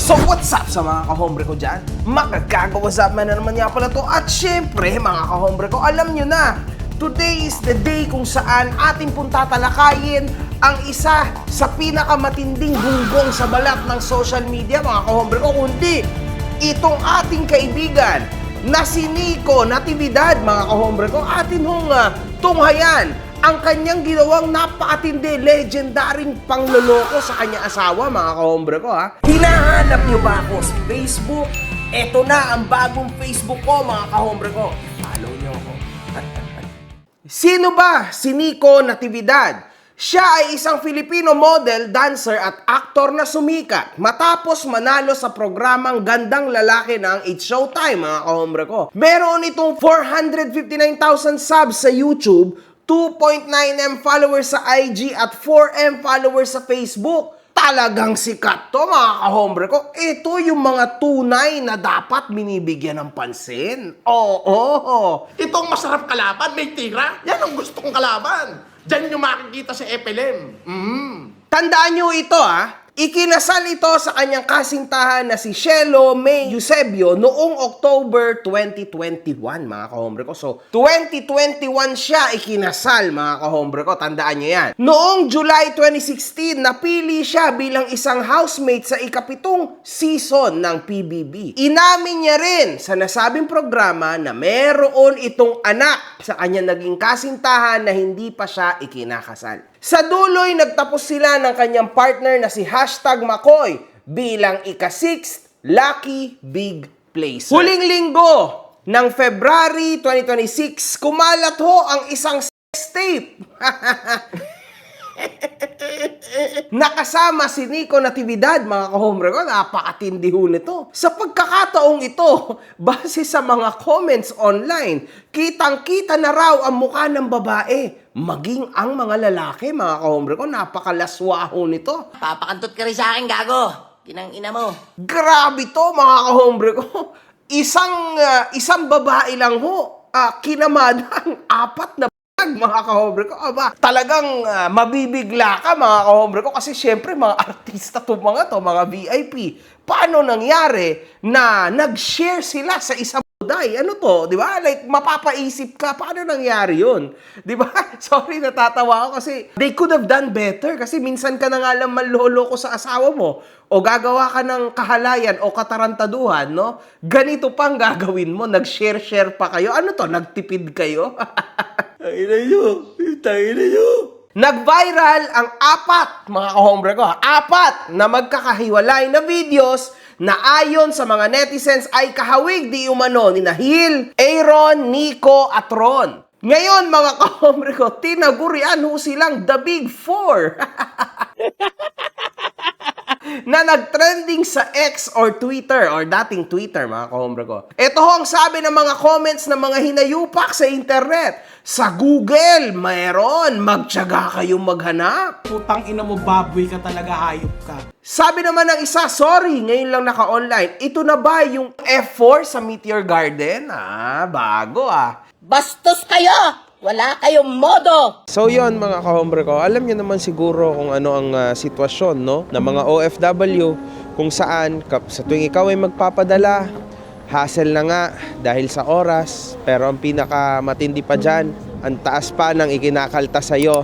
So what's up sa mga kahombre ko dyan? What's up man na naman nga pala to. At syempre mga kahombre ko, alam nyo na, today is the day kung saan ating pong tatalakayin ang isa sa pinakamatinding gunggong sa balat ng social media mga kahombre ko, kundi itong ating kaibigan na si Nico Natividad mga kahombre ko. Atin hong tunghayan ang kanyang ginawang napakatindi, legendaring pangloloko sa kanyang asawa, mga kahombre ko, ha? Hinahanap niyo ba ako sa Facebook? Eto na ang bagong Facebook ko, mga kahombre ko. Follow niyo ako. Sino ba si Nico Natividad? Siya ay isang Filipino model, dancer at aktor na sumikat matapos manalo sa programang Gandang Lalaki ng It's Showtime, mga kahombre ko. Meron itong 459,000 subs sa YouTube, 2.9M followers sa IG at 4M followers sa Facebook. Talagang sikat to mga kahombre ko. Ito yung mga tunay na dapat binibigyan ng pansin. Oo. Itong masarap kalaban, may tira. Yan ang gusto kong kalaban. Diyan yung makikita sa FLM. Tandaan nyo ito ha. Ikinasal ito sa kanyang kasintahan na si Shelo May Eusebio noong October 2021, mga kahombre ko. So, 2021 siya ikinasal, mga kahombre ko. Tandaan nyo yan. Noong July 2016, napili siya bilang isang housemate sa ikapitong season ng PBB. Inamin niya rin sa nasabing programa na meron itong anak sa kanyang naging kasintahan na hindi pa siya ikinakasal. Sa duloy, nagtapos sila ng kanyang partner na si #Makoy bilang ika-6th Lucky Big Placer. Huling linggo ng February 2026, kumalat ho ang isang sex tape. Nakasama si Nico Natividad, mga kahombre ko. Napakatindi ho nito. Sa pagkakataong ito, base sa mga comments online, kitang-kita na raw ang mukha ng babae, maging ang mga lalaki, mga kahombre ko. Napakalaswa ho nito. Papakantot ka rin sa akin, gago. Kinang ina mo. Grabe to, mga kahombre ko. Isang babae lang ho, kinamadang 4 na mga kahombre ko. Aba, talagang mabibigla ka, mga kahombre ko, kasi syempre mga artista to, mga VIP. Paano nangyari na nag-share sila sa isang buday? Ano to, di ba? Like, mapapaisip ka, paano nangyari yun? Di ba? Sorry, natatawa ako kasi they could have done better kasi minsan ka na nga lang manloloko sa asawa mo o gagawa ka ng kahalayan o katarantaduhan, no? Ganito pang gagawin mo, nag-share pa kayo. Ano to, nagtipid kayo? Tayo na nyo. Nag-viral ang 4, mga kahombre ko, 4 na magkakahiwalay na videos na ayon sa mga netizens ay kahawig di umano ni Hill, Aaron, Nico at Ron. Ngayon, mga kahombre ko, tinagurian ho silang The Big Four. Na nag-trending sa X or Twitter or dating Twitter, mga kahombre ko. Ito ho ang sabi ng mga comments ng mga hinayupak sa internet. Sa Google, mayroon. Magtiyaga kayong maghanap. Putang ina mo, baboy ka talaga, hayop ka. Sabi naman ng isa, sorry, ngayon lang naka-online. Ito na ba yung F4 sa Meteor Garden? Bago Bastos kayo! Wala kayong modo! So yon mga kahombre ko, alam niyo naman siguro kung ano ang sitwasyon, no? Na mga OFW, kung saan sa tuwing ikaw ay magpapadala, hassle na nga dahil sa oras, pero ang pinakamatindi pa dyan, ang taas pa ng ikinakalta sa'yo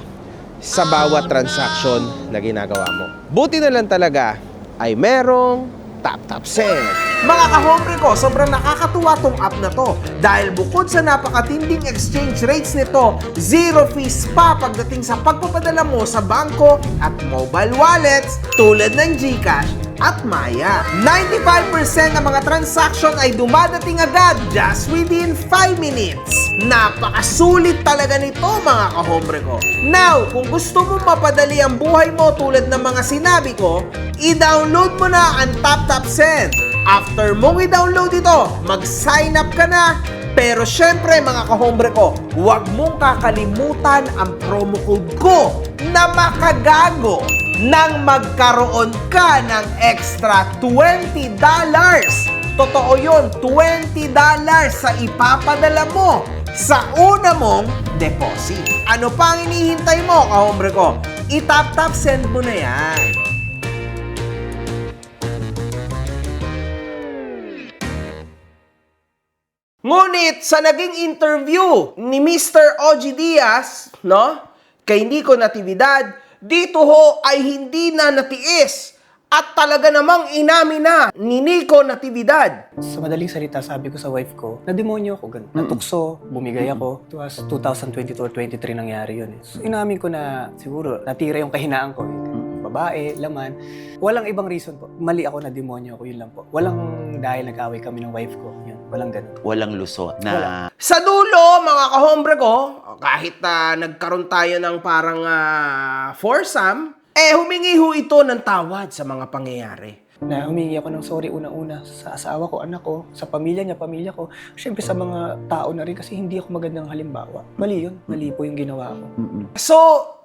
sa bawat transaction na ginagawa mo. Buti na lang talaga ay merong Tap Send. Mga kahombre ko, sobrang nakakatuwa tong app na to dahil bukod sa napakatinding exchange rates nito, zero fees pa pagdating sa pagpapadala mo sa bangko at mobile wallets tulad ng GCash at Maya. 95% ng mga transaction ay dumadating agad just within 5 minutes. Napakasulit talaga nito, mga kahombre ko. Now, kung gusto mo mapadali ang buhay mo tulad ng mga sinabi ko, i-download mo na ang Tap Send. After mong i-download ito, mag-sign up ka na. Pero syempre, mga kahombre ko, huwag mong kakalimutan ang promo code ko na makagago nang magkaroon ka ng extra $20. Totoo yun, $20 sa ipapadala mo sa una mong deposit. Ano pa ang hinihintay mo, kahombre ko? I-tap send mo na yan. Ngunit sa naging interview ni Mr. OG Diaz, no, kay Nico Natividad, dito ho ay hindi na natiis at talaga namang inamin na ni Nico Natividad. Sa madaling salita, sabi ko sa wife ko, na-demonyo ako, ganun. Natukso, bumigay ako. It was 2022 or 23 nangyari yun. So, inamin ko na siguro natira yung kahinaan ko. Babae, laman. Walang ibang reason po. Mali ako, na-demonyo ako, yun lang po. Walang dahil nag-away kami ng wife ko. Yun, walang ganun. Walang lusot na Sa dulo, mga kahombre ko, kahit nagkaroon tayo ng parang foursome, humingi ho ito ng tawad sa mga pangyayari. Na humingi ako ng sorry una-una sa asawa ko, anak ko, sa pamilya niya, pamilya ko. Siyempre sa mga tao na rin kasi hindi ako magandang halimbawa. Mali yun. Mali po yung ginawa ko. So,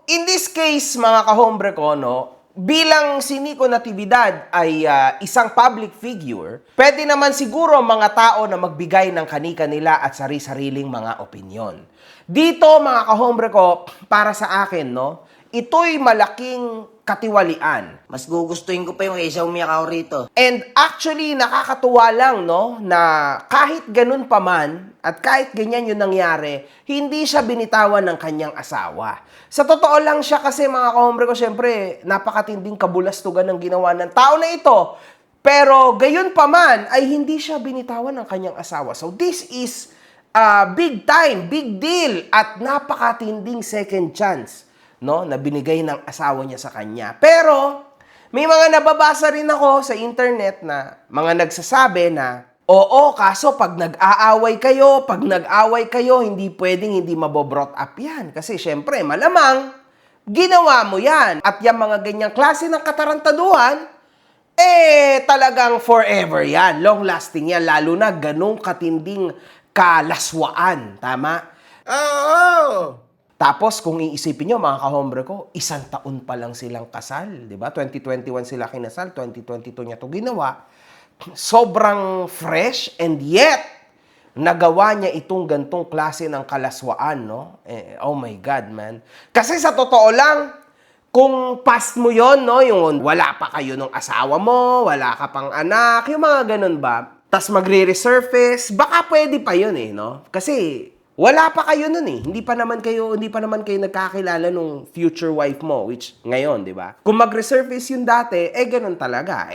in this case, mga kahombre ko, no, bilang si Nico Natividad ay isang public figure, pwede naman siguro mga tao na magbigay ng kanika-nila at sari-sariling mga opinyon. Dito, mga kahombre ko, para sa akin, no, ito'y malaking katiwalian. Mas gugustuhin ko pa yung kaysa umiyak ako rito. And actually, nakakatuwa lang, no, na kahit ganun pa man, at kahit ganyan yung nangyari, hindi siya binitawan ng kanyang asawa. Sa totoo lang siya kasi, mga kahombre ko, syempre, napakatinding kabulastugan ng ginawa ng tao na ito. Pero gayon pa man, ay hindi siya binitawan ng kanyang asawa. So this is big time, big deal, at napakatinding second chance, no, na binigay ng asawa niya sa kanya. Pero may mga nababasa rin ako sa internet na mga nagsasabi na, oo, kaso pag nag-aaway kayo, hindi pwedeng hindi mabobrought up yan. Kasi syempre, malamang, ginawa mo yan. At yung mga ganyang klase ng katarantaduhan, talagang forever yan. Long-lasting yan. Lalo na ganong katinding kalaswaan. Tama? Oo! Tapos, kung iisipin nyo, mga kahombre ko, 1 taon pa lang silang kasal. Diba? 2021 sila kinasal, 2022 niya to ginawa. Sobrang fresh, and yet, nagawa niya itong gantong klase ng kalaswaan, no? Oh my God, man. Kasi sa totoo lang, kung past mo yon, no? Yung wala pa kayo ng asawa mo, wala ka pang anak, yung mga ganun ba? Tas magre-resurface, baka pwede pa yun no? Kasi wala pa kayo nun Hindi pa naman kayo nagkakilala nung future wife mo, which ngayon, di ba? Kung mag-resurface yung dati, ganun talaga.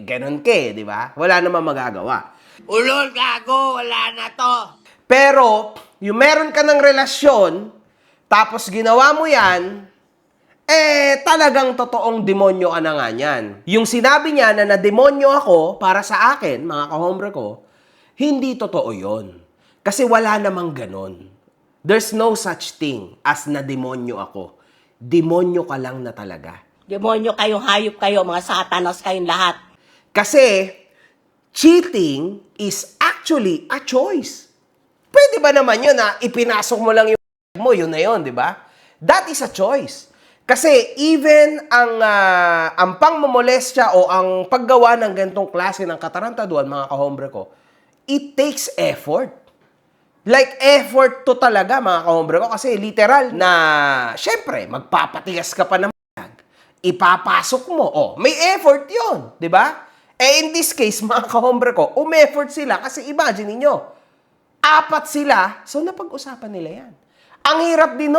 Ganun di ba? Wala namang magagawa. Ulol, gago! Wala na to! Pero, yung meron ka ng relasyon, tapos ginawa mo yan, talagang totoong demonyo ka na nga niyan. Yung sinabi niya na na-demonyo ako, para sa akin, mga kahombre ko, hindi totoo yon. Kasi wala namang ganon. There's no such thing as na-demonyo ako. Demonyo ka lang na talaga. Demonyo kayong hayop kayo, mga satanas kayong lahat. Kasi, cheating is actually a choice. Pwede ba naman yun na ipinasok mo lang yung mo, yun na yun, di ba? That is a choice. Kasi even ang pangmomolestya o ang paggawa ng gantong klase ng katarantaduhan, mga kahombre ko, it takes effort. Like, effort to talaga, mga kahombre ko. Kasi literal na, syempre, magpapatigas ka pa ng ipapasok mo. May effort yun, di ba? In this case, mga kahombre ko, effort sila. Kasi imagine niyo 4 sila, so napag-usapan nila yan. Ang hirap din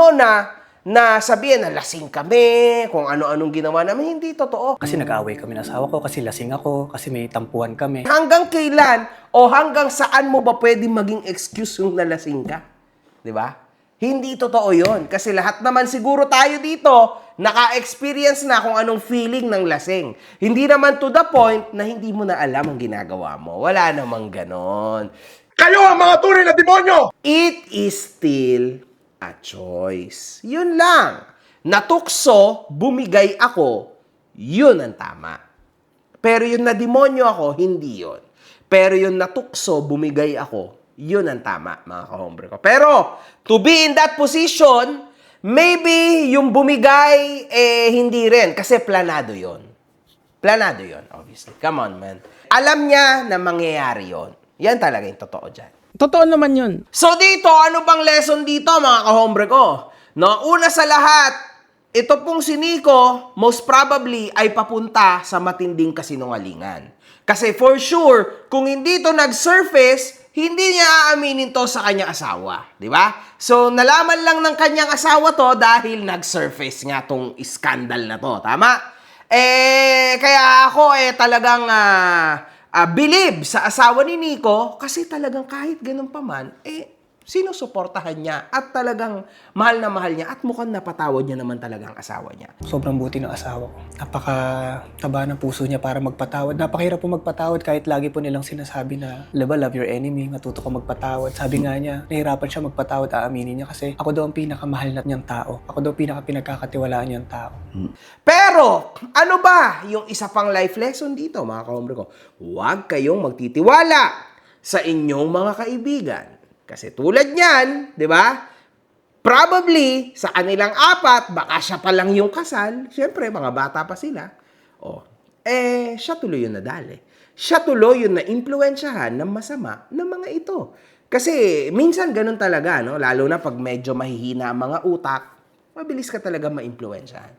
na sabihin na lasing kami, kung ano-anong ginawa namin, hindi totoo. Kasi nag-away kami ng asawa ko, kasi lasing ako, kasi may tampuhan kami. Hanggang kailan o hanggang saan mo ba pwedeng maging excuse yung nalasing ka? Di ba? Hindi totoo yon. Kasi lahat naman siguro tayo dito, naka-experience na kung anong feeling ng lasing. Hindi naman to the point na hindi mo na alam ang ginagawa mo. Wala namang ganon. Kayo ang mga tunay na demonyo! It is still a choice. Yun lang. Natukso, bumigay ako, yun ang tama. Pero yung na-demonyo ako, hindi yun. Pero yung natukso, bumigay ako, yun ang tama, mga kahombre ko. Pero, to be in that position, maybe yung bumigay, hindi rin. Kasi planado yun. Planado yun, obviously. Come on, man. Alam niya na mangyayari yun. Yan talaga yung totoo dyan. Totoo naman yun. So dito, ano bang lesson dito, mga kahombre ko? No, una sa lahat, ito pong si Nico, most probably, ay papunta sa matinding kasinungalingan. Kasi for sure, kung hindi ito nag-surface, hindi niya aaminin to sa kanyang asawa, di ba? So, nalaman lang ng kanyang asawa to dahil nag-surface nga tong scandal na to, tama? Kaya ako talagang believe sa asawa ni Nico kasi talagang kahit ganun pa man, sinusuportahan niya at talagang mahal na mahal niya at mukhang napatawad niya naman talagang asawa niya. Sobrang buti ng asawa ko. Napakataba ng puso niya para magpatawad. Napakahirap po magpatawad kahit lagi po nilang sinasabi na, love your enemy, matuto ka magpatawad. Sabi nga niya, nahirapan siya magpatawad, aaminin niya kasi ako daw ang pinakamahal na niyang tao. Ako daw pinagkakatiwalaan niyang tao. Pero, ano ba yung isa pang life lesson dito, mga kahombre ko? Huwag kayong magtitiwala sa inyong mga kaibigan. Kasi tulad niyan, di ba? Probably, sa kanilang apat, baka siya pa lang yung kasal. Siyempre, mga bata pa sila. Siya tuloy yung nadali. Siya tuloy yung na-impluensyahan ng masama ng mga ito. Kasi, minsan ganun talaga, no? Lalo na pag medyo mahihina ang mga utak, mabilis ka talaga ma-impluensyahan.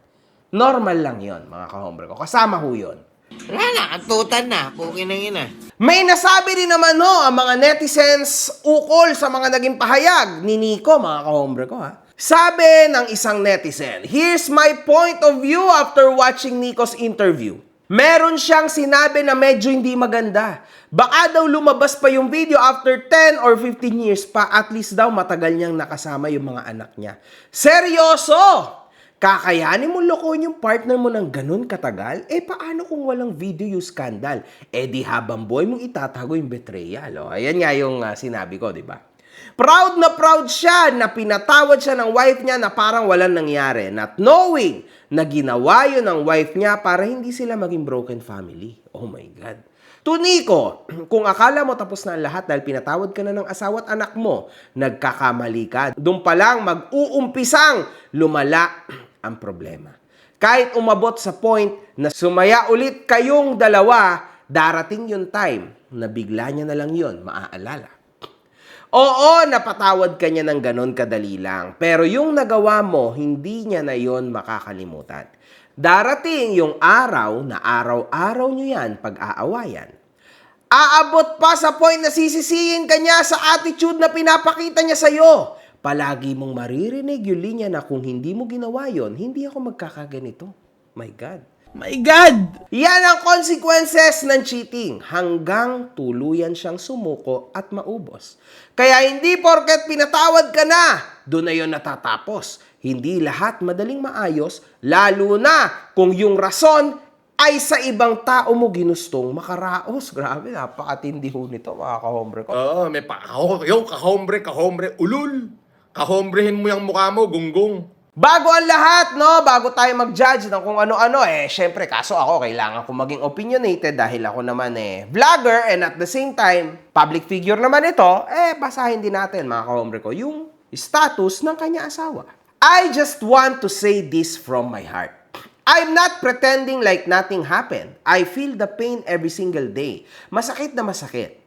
Normal lang yon mga kahombre ko. Kasama ho yun. Wala na, kantutan na. Pukin na yun ah. May nasabi rin naman ang mga netizens ukol sa mga naging pahayag ni Nico, mga kahombre ko ha. Sabi ng isang netizen, "Here's my point of view after watching Nico's interview. Meron siyang sinabi na medyo hindi maganda. Baka daw lumabas pa yung video after 10 or 15 years pa, at least daw matagal niyang nakasama yung mga anak niya. Seryoso! Kakayanin mo lokohin yung partner mo ng ganun katagal? Paano kung walang video yung scandal? Di habang boy mong itatago yung betrayal. Ayan nga yung sinabi ko, di ba? Proud na proud siya na pinatawad siya ng wife niya na parang walang nangyari. Not knowing na ginawa yun ng wife niya para hindi sila maging broken family. Oh my God. To Nico, kung akala mo tapos na ang lahat dahil pinatawad ka na ng asawa at anak mo, nagkakamali ka. Doon pa lang mag-uumpisang lumala ang problema. Kahit umabot sa point na sumaya ulit kayong dalawa, darating yung time na bigla niya na lang yun maaalala. Oo, napatawad ka niya ng ganon kadali lang. Pero yung nagawa mo, hindi niya na yon makakalimutan. Darating yung araw na araw-araw niyo yan pag-aawayan. Aabot pa sa point na sisisihin ka niya sa attitude na pinapakita niya sa'yo. Palagi mong maririnig yung linya na kung hindi mo ginawa yon, hindi ako magkakaganito. My God. My God! Yan ang consequences ng cheating hanggang tuluyan siyang sumuko at maubos. Kaya hindi porket pinatawad ka na, doon na yun natatapos. Hindi lahat madaling maayos, lalo na kung yung rason ay sa ibang tao mo ginustong makaraos. Grabe, napakatindi ho nito, mga kahombre ko. May yung kahombre, ulul. Kahombrehin mo yung mukha mo, gunggong. Bago ang lahat, bago tayo mag-judge ng kung ano-ano, syempre, kaso ako, kailangan ko maging opinionated dahil ako naman vlogger and at the same time, public figure naman ito, basahin din natin, mga kahombre ko, yung status ng kanya asawa. I just want to say this from my heart. I'm not pretending like nothing happened. I feel the pain every single day. Masakit na masakit.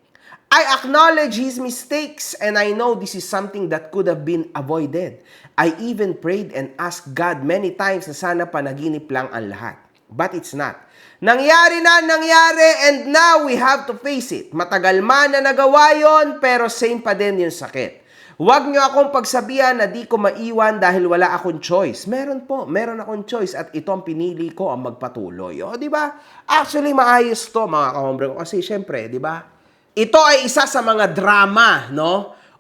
I acknowledge his mistakes and I know this is something that could have been avoided. I even prayed and asked God many times na sana panaginip lang ang lahat. But it's not. Nangyari and now we have to face it. Matagal man na nagawa yon, pero same pa din yung sakit. Huwag niyo akong pagsabihan na di ko maiwan dahil wala akong choice. Meron akong choice at ito ang pinili ko ang magpatuloy. Di ba? Actually, maayos to, mga kahombre ko. Kasi syempre, di ba? Ito ay isa sa mga drama,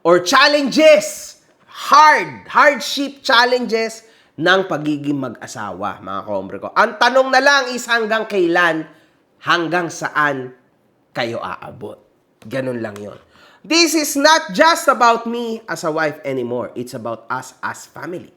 or challenges, hardship challenges ng pagiging mag-asawa, mga kahombre ko. Ang tanong na lang is hanggang kailan, hanggang saan kayo aabot. Ganun lang yon. This is not just about me as a wife anymore. It's about us as family.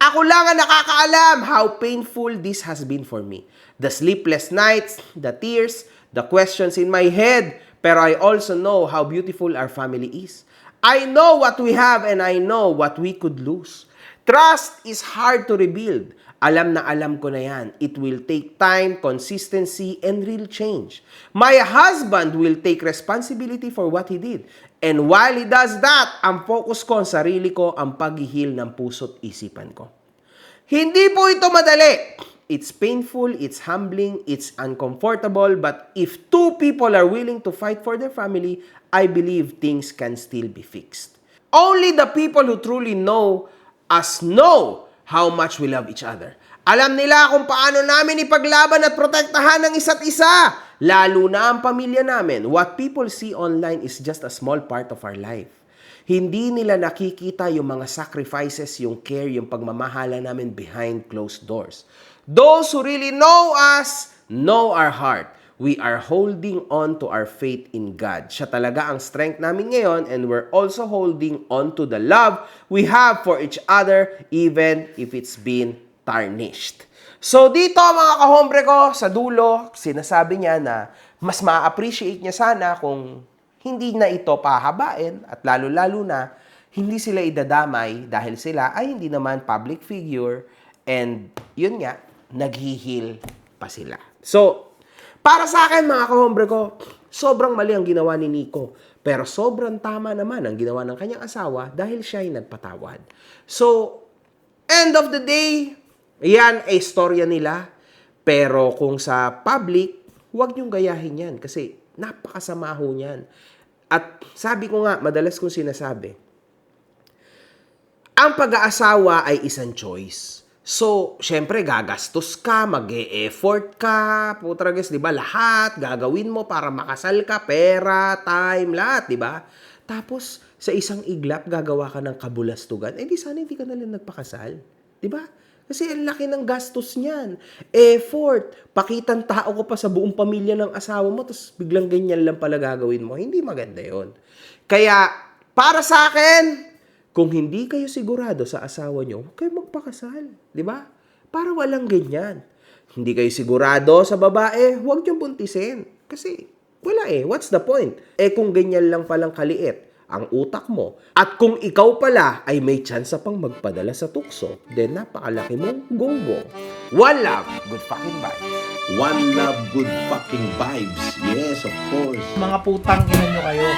Ako lang ang nakakaalam how painful this has been for me. The sleepless nights, the tears, the questions in my head, pero I also know how beautiful our family is. I know what we have and I know what we could lose. Trust is hard to rebuild. Alam na alam ko na yan. It will take time, consistency, and real change. My husband will take responsibility for what he did. And while he does that, ang focus ko, ang sarili ko, ang paghihil ng puso't isipan ko. Hindi po ito madali. It's painful, it's humbling, it's uncomfortable, but if two people are willing to fight for their family, I believe things can still be fixed. Only the people who truly know us know how much we love each other. Alam nila kung paano namin ipaglaban at protektahan ng isa't isa, lalo na ang pamilya namin. What people see online is just a small part of our life. Hindi nila nakikita yung mga sacrifices, yung care, yung pagmamahala namin behind closed doors. Those who really know us, know our heart. We are holding on to our faith in God. Siya talaga ang strength namin ngayon, and we're also holding on to the love we have for each other even if it's been tarnished. So dito mga kahombre ko, sa dulo, sinasabi niya na mas ma-appreciate niya sana kung hindi na ito pahabain at lalo-lalo na hindi sila idadamay dahil sila ay hindi naman public figure, and yun nga, naghihil pa sila. So, para sa akin mga kahombre ko, sobrang mali ang ginawa ni Nico. Pero sobrang tama naman ang ginawa ng kanyang asawa dahil siya ay nagpatawad. So, end of the day, yan ay istorya nila. Pero kung sa public, huwag niyong gayahin yan kasi napakasama ho niyan. At sabi ko nga, madalas kong sinasabi, ang pag-aasawa ay isang choice. So, syempre, gagastos ka, mag-e-effort ka, putrages, di ba? Lahat, gagawin mo para makasal ka, pera, time, lahat, di ba? Tapos, sa isang iglap, gagawa ka ng kabulastugan. Eh, di sana hindi ka na lang nagpakasal. Di ba? Kasi ang laki ng gastos niyan. Effort. Pakitang tao ko pa sa buong pamilya ng asawa mo, tapos biglang ganyan lang pala gagawin mo. Hindi maganda yon. Kaya, para sa akin, kung hindi kayo sigurado sa asawa nyo, huwag kayo magpakasal. Di ba? Para walang ganyan. Hindi kayo sigurado sa babae, huwag nyo buntisin. Kasi wala eh. What's the point? Eh kung ganyan lang palang kaliit ang utak mo, at kung ikaw pala ay may tsansa pang magpadala sa tukso, then napakalaki mong gonggong. One love, good fucking vibes. One love, good fucking vibes. Yes, of course. Mga putang ina nyo kayo.